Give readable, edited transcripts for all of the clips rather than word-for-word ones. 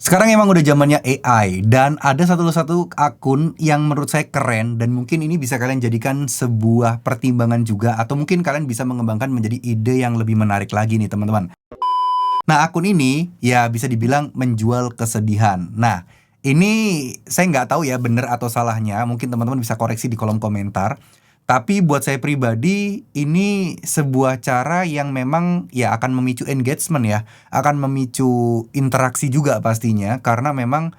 Sekarang emang udah zamannya AI dan ada satu akun yang menurut saya keren dan mungkin ini bisa kalian jadikan sebuah pertimbangan juga atau mungkin kalian bisa mengembangkan menjadi ide yang lebih menarik lagi nih teman-teman. Nah, akun ini ya bisa dibilang menjual kesedihan. Nah, ini saya nggak tahu ya bener atau salahnya. Mungkin teman-teman bisa koreksi di kolom komentar. Tapi buat saya pribadi ini sebuah cara yang memang ya akan memicu engagement ya, akan memicu interaksi juga pastinya karena memang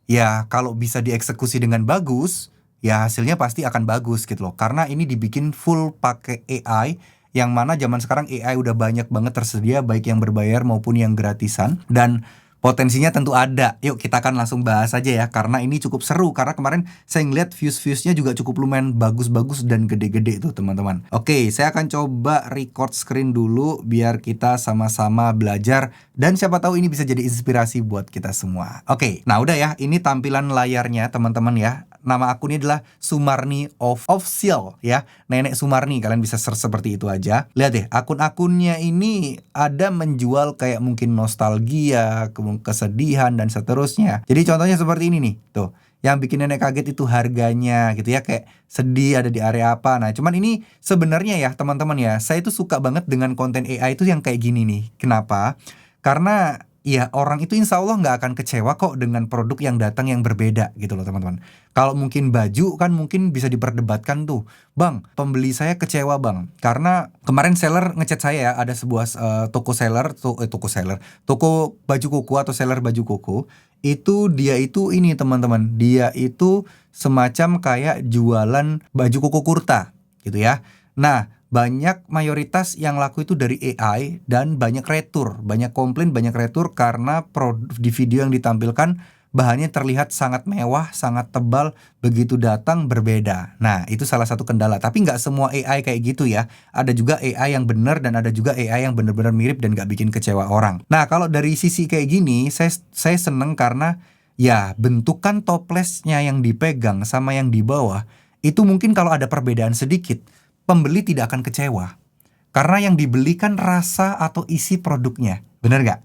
ya kalau bisa dieksekusi dengan bagus, ya hasilnya pasti akan bagus gitu loh. Karena ini dibikin full pakai AI, yang mana zaman sekarang AI udah banyak banget tersedia baik yang berbayar maupun yang gratisan dan potensinya tentu ada. Yuk kita akan langsung bahas aja ya karena ini cukup seru karena kemarin saya ngeliat views-viewsnya juga cukup lumayan bagus-bagus dan gede-gede tuh teman-teman. Oke, saya akan coba record screen dulu biar kita sama-sama belajar dan siapa tahu ini bisa jadi inspirasi buat kita semua. Oke, nah udah ya, ini tampilan layarnya teman-teman ya. Nama akunnya adalah Sumarni Official ya. Nenek Sumarni, kalian bisa search seperti itu aja. Lihat deh, akun-akunnya ini ada menjual kayak mungkin nostalgia, kesedihan dan seterusnya. Jadi contohnya seperti ini nih, tuh. Yang bikin nenek kaget itu harganya gitu ya, kayak sedih ada di area apa. Nah, cuman ini sebenarnya ya teman-teman ya, saya itu suka banget dengan konten AI itu yang kayak gini nih. Kenapa? Karena ya orang itu insya Allah nggak akan kecewa kok dengan produk yang datang yang berbeda gitu loh teman-teman. Kalau mungkin baju kan mungkin bisa diperdebatkan tuh. Bang, pembeli saya kecewa bang. Karena kemarin seller ngechat saya ya, ada sebuah toko baju koko atau seller baju koko. Itu dia itu ini teman-teman. Dia itu semacam kayak jualan baju koko kurta gitu ya. Nah, banyak mayoritas yang laku itu dari AI dan banyak retur, banyak komplain, banyak retur karena di video yang ditampilkan bahannya terlihat sangat mewah, sangat tebal, begitu datang berbeda. Nah, itu salah satu kendala. Tapi nggak semua AI kayak gitu ya. Ada juga AI yang benar dan ada juga AI yang benar-benar mirip dan nggak bikin kecewa orang. Nah, kalau dari sisi kayak gini, saya seneng karena ya bentukan toplesnya yang dipegang sama yang di bawah itu mungkin kalau ada perbedaan sedikit pembeli tidak akan kecewa. Karena yang dibelikan rasa atau isi produknya. Bener gak?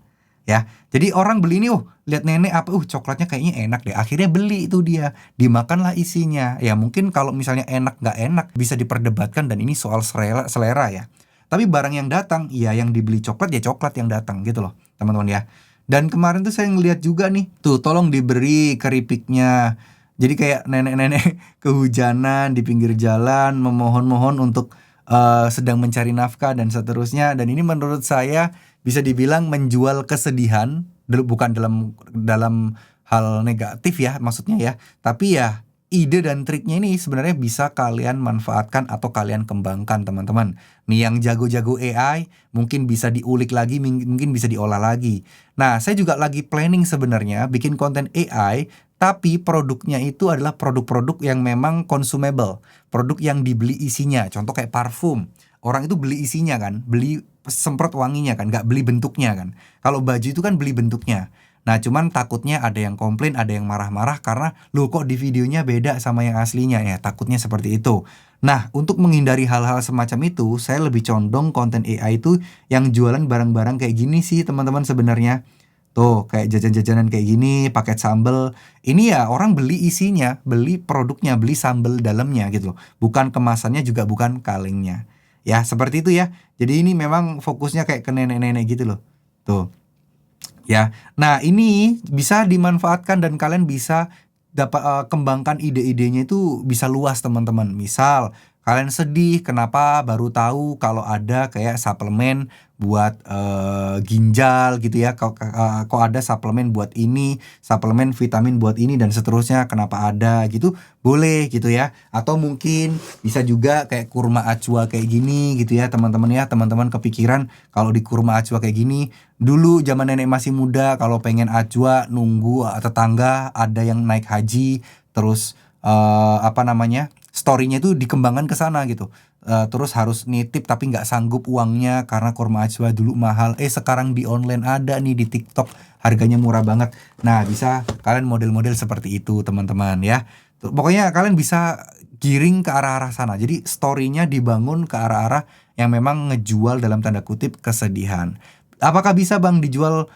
Ya, jadi orang beli ini, lihat nenek apa, coklatnya kayaknya enak deh. Akhirnya beli itu dia, dimakanlah isinya. Ya mungkin kalau misalnya enak gak enak bisa diperdebatkan dan ini soal selera ya. Tapi barang yang datang, ya yang dibeli coklat ya coklat yang datang gitu loh, teman-teman ya. Dan kemarin tuh saya ngeliat juga nih, tuh tolong diberi keripiknya. Jadi kayak nenek-nenek kehujanan di pinggir jalan memohon-mohon untuk sedang mencari nafkah dan seterusnya. Dan ini menurut saya bisa dibilang menjual kesedihan, bukan dalam dalam hal negatif ya maksudnya ya. Tapi ya ide dan triknya ini sebenarnya bisa kalian manfaatkan atau kalian kembangkan teman-teman. Nih yang jago-jago AI mungkin bisa diulik lagi, mungkin bisa diolah lagi. Nah, saya juga lagi planning sebenarnya bikin konten AI tapi produknya itu adalah produk-produk yang memang consumable, produk yang dibeli isinya. Contoh kayak parfum, orang itu beli isinya kan, beli semprot wanginya kan, nggak beli bentuknya kan. Kalau baju itu kan beli bentuknya. Nah cuman takutnya ada yang komplain, ada yang marah-marah karena loh kok di videonya beda sama yang aslinya ya, takutnya seperti itu. Nah untuk menghindari hal-hal semacam itu, saya lebih condong konten AI itu yang jualan barang-barang kayak gini sih teman-teman sebenarnya. Tuh kayak jajan-jajanan kayak gini, paket sambel. Ini ya orang beli isinya, beli produknya, beli sambel dalamnya gitu loh. Bukan kemasannya juga bukan kalengnya. Ya seperti itu ya. Jadi ini memang fokusnya kayak ke nenek-nenek gitu loh. Tuh ya. Nah ini bisa dimanfaatkan dan kalian bisa dapat kembangkan ide-idenya itu bisa luas teman-teman. Misal kalian sedih kenapa baru tahu kalau ada kayak suplemen buat ginjal gitu ya. Kok ada suplemen buat ini, suplemen vitamin buat ini dan seterusnya, kenapa ada gitu. Boleh gitu ya. Atau mungkin bisa juga kayak kurma ajwa kayak gini gitu ya teman-teman ya. Teman-teman kepikiran kalau di kurma ajwa kayak gini, dulu zaman nenek masih muda kalau pengen ajwa nunggu tetangga ada yang naik haji, terus apa namanya, storynya itu dikembangkan ke sana gitu. Terus harus nitip tapi nggak sanggup uangnya karena kurma ajwa dulu mahal. Sekarang di online ada nih di TikTok harganya murah banget. Nah bisa kalian model-model seperti itu teman-teman ya. Pokoknya kalian bisa giring ke arah-arah sana. Jadi storynya dibangun ke arah-arah yang memang ngejual dalam tanda kutip kesedihan. Apakah bisa Bang dijual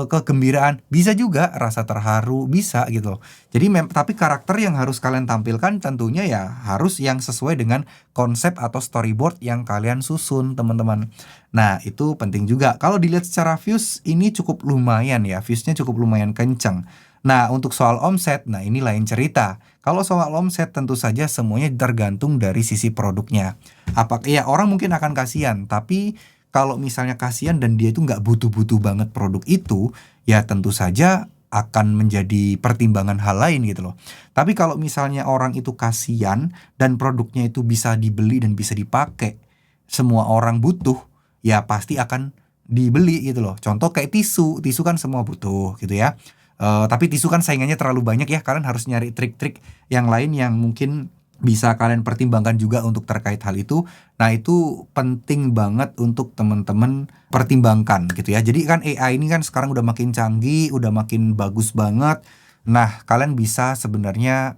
kegembiraan? Bisa juga, rasa terharu bisa gitu loh. Jadi tapi karakter yang harus kalian tampilkan tentunya ya harus yang sesuai dengan konsep atau storyboard yang kalian susun, teman-teman. Nah, itu penting juga. Kalau dilihat secara views ini cukup lumayan ya, viewsnya cukup lumayan kenceng. Nah, untuk soal omset, nah ini lain cerita. Kalau soal omset tentu saja semuanya tergantung dari sisi produknya. Ya orang mungkin akan kasihan, tapi kalau misalnya kasihan dan dia itu nggak butuh-butuh banget produk itu, ya tentu saja akan menjadi pertimbangan hal lain gitu loh. Tapi kalau misalnya orang itu kasihan dan produknya itu bisa dibeli dan bisa dipakai, semua orang butuh, ya pasti akan dibeli gitu loh. Contoh kayak tisu, tisu kan semua butuh gitu ya. Tapi tisu kan saingannya terlalu banyak ya, kalian harus nyari trik-trik yang lain yang mungkin bisa kalian pertimbangkan juga untuk terkait hal itu. Nah, itu penting banget untuk teman-teman pertimbangkan gitu ya. Jadi kan AI ini kan sekarang udah makin canggih, udah makin bagus banget. Nah, kalian bisa sebenarnya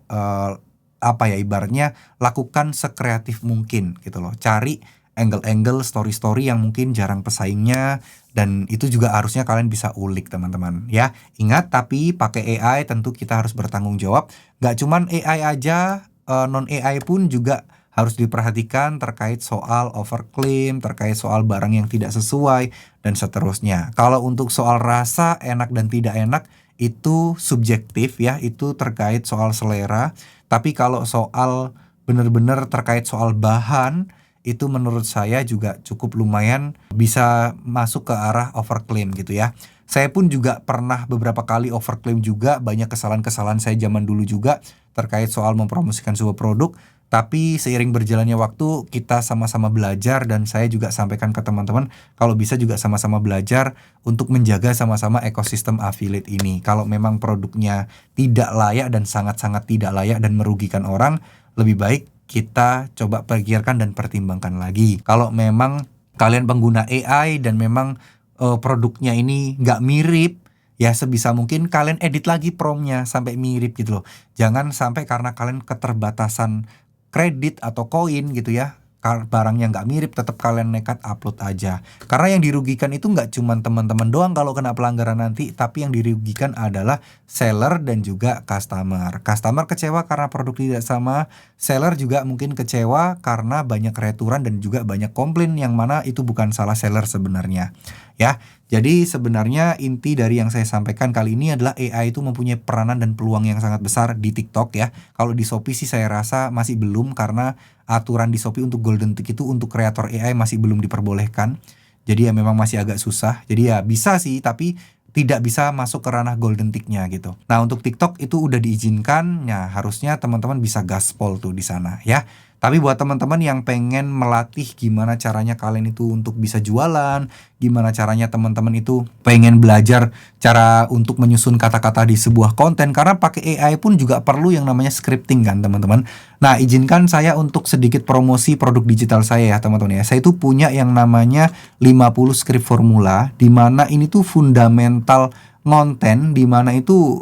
ibaratnya lakukan sekreatif mungkin gitu loh. Cari angle-angle story-story yang mungkin jarang pesaingnya, dan itu juga harusnya kalian bisa ulik teman-teman ya. Ingat, tapi pakai AI tentu kita harus bertanggung jawab. Gak cuman AI aja, non AI pun juga harus diperhatikan terkait soal overclaim, terkait soal barang yang tidak sesuai, dan seterusnya. Kalau untuk soal rasa enak dan tidak enak, itu subjektif ya, itu terkait soal selera. Tapi kalau soal benar-benar terkait soal bahan, itu menurut saya juga cukup lumayan bisa masuk ke arah overclaim gitu ya. Saya pun juga pernah beberapa kali overclaim juga, banyak kesalahan-kesalahan saya zaman dulu juga terkait soal mempromosikan sebuah produk. Tapi seiring berjalannya waktu kita sama-sama belajar, dan saya juga sampaikan ke teman-teman kalau bisa juga sama-sama belajar untuk menjaga sama-sama ekosistem affiliate ini. Kalau memang produknya tidak layak dan sangat-sangat tidak layak dan merugikan orang, lebih baik kita coba pikirkan dan pertimbangkan lagi. Kalau memang kalian pengguna AI dan memang produknya ini nggak mirip, ya sebisa mungkin kalian edit lagi promptnya sampai mirip gitu loh. Jangan sampai karena kalian keterbatasan kredit atau koin gitu ya, barangnya nggak mirip, tetap kalian nekat upload aja. Karena yang dirugikan itu nggak cuma teman-teman doang kalau kena pelanggaran nanti, tapi yang dirugikan adalah seller dan juga customer. Customer kecewa karena produk tidak sama, seller juga mungkin kecewa karena banyak returan dan juga banyak komplain yang mana itu bukan salah seller sebenarnya. Ya, jadi sebenarnya inti dari yang saya sampaikan kali ini adalah AI itu mempunyai peranan dan peluang yang sangat besar di TikTok ya. Kalau di Shopee sih saya rasa masih belum, karena aturan di Shopee untuk golden tick itu untuk kreator AI masih belum diperbolehkan. Jadi ya memang masih agak susah. Jadi ya bisa sih, tapi tidak bisa masuk ke ranah golden tick-nya gitu. Nah, untuk TikTok itu udah diizinkan, ya harusnya teman-teman bisa gaspol tuh di sana ya. Tapi buat teman-teman yang pengen melatih gimana caranya kalian itu untuk bisa jualan, gimana caranya teman-teman itu pengen belajar cara untuk menyusun kata-kata di sebuah konten, karena pakai AI pun juga perlu yang namanya scripting kan teman-teman. Nah, izinkan saya untuk sedikit promosi produk digital saya ya teman-teman ya. Saya itu punya yang namanya 50 script formula, di mana ini tuh fundamental konten, di mana itu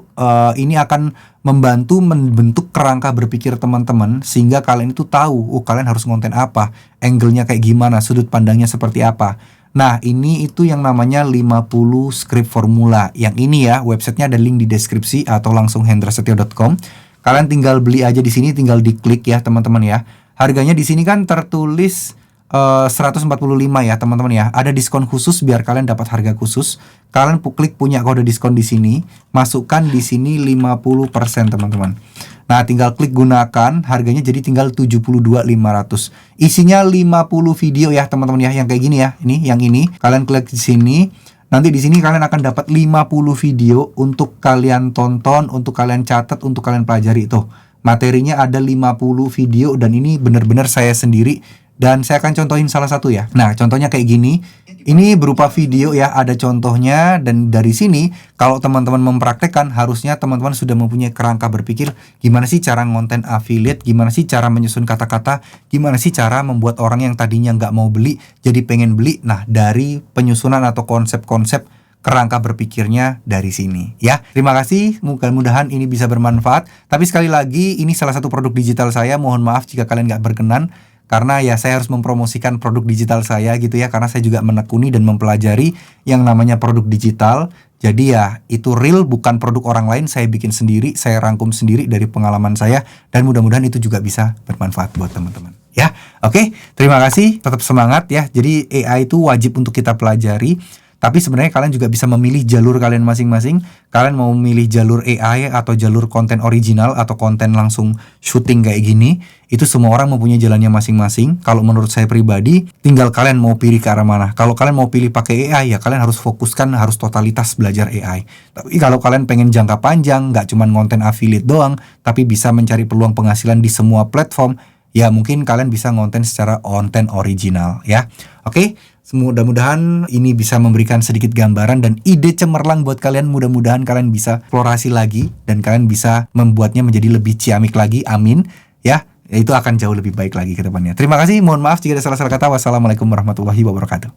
ini akan membantu membentuk kerangka berpikir teman-teman sehingga kalian itu tahu, kalian harus konten apa, angle-nya kayak gimana, sudut pandangnya seperti apa. Nah, ini itu yang namanya 50 script formula. Yang ini ya, websitenya ada link di deskripsi atau langsung hendrasetio.com. Kalian tinggal beli aja di sini, tinggal diklik ya teman-teman ya. Harganya di sini kan tertulis 145 ya teman-teman ya. Ada diskon khusus biar kalian dapat harga khusus. Kalian klik punya kode diskon di sini, masukkan di sini 50% teman-teman. Nah, tinggal klik gunakan, harganya jadi tinggal 72.500. Isinya 50 video ya teman-teman ya, yang kayak gini ya. Ini yang ini, kalian klik di sini. Nanti di sini kalian akan dapat 50 video untuk kalian tonton, untuk kalian catat, untuk kalian pelajari tuh. Materinya ada 50 video dan ini benar-benar saya sendiri. Dan saya akan contohin salah satu ya. Nah, contohnya kayak gini. Ini berupa video ya, ada contohnya. Dan dari sini, kalau teman-teman mempraktekkan, harusnya teman-teman sudah mempunyai kerangka berpikir gimana sih cara ngonten affiliate, gimana sih cara menyusun kata-kata, gimana sih cara membuat orang yang tadinya nggak mau beli jadi pengen beli. Nah, dari penyusunan atau konsep-konsep kerangka berpikirnya dari sini ya. Terima kasih, mudah-mudahan ini bisa bermanfaat. Tapi sekali lagi, ini salah satu produk digital saya. Mohon maaf jika kalian nggak berkenan. karena ya saya harus mempromosikan produk digital saya gitu ya, karena saya juga menekuni dan mempelajari yang namanya produk digital. Jadi ya itu real, bukan produk orang lain, saya bikin sendiri, saya rangkum sendiri dari pengalaman saya, dan mudah-mudahan itu juga bisa bermanfaat buat teman-teman ya. Oke, terima kasih, tetap semangat ya. Jadi AI itu wajib untuk kita pelajari. Tapi sebenarnya kalian juga bisa memilih jalur kalian masing-masing. Kalian mau memilih jalur AI atau jalur konten original atau konten langsung syuting kayak gini, itu semua orang mempunyai jalannya masing-masing. Kalau menurut saya pribadi, tinggal kalian mau pilih ke arah mana. Kalau kalian mau pilih pakai AI, ya kalian harus fokuskan, harus totalitas belajar AI. Tapi kalau kalian pengen jangka panjang, nggak cuma konten affiliate doang, tapi bisa mencari peluang penghasilan di semua platform, ya mungkin kalian bisa ngonten secara konten original ya. Oke, mudah-mudahan ini bisa memberikan sedikit gambaran dan ide cemerlang buat kalian. Mudah-mudahan kalian bisa eksplorasi lagi dan kalian bisa membuatnya menjadi lebih ciamik lagi. Amin ya. Itu akan jauh lebih baik lagi ke depannya. Terima kasih, mohon maaf jika ada salah-salah kata. Wassalamualaikum warahmatullahi wabarakatuh.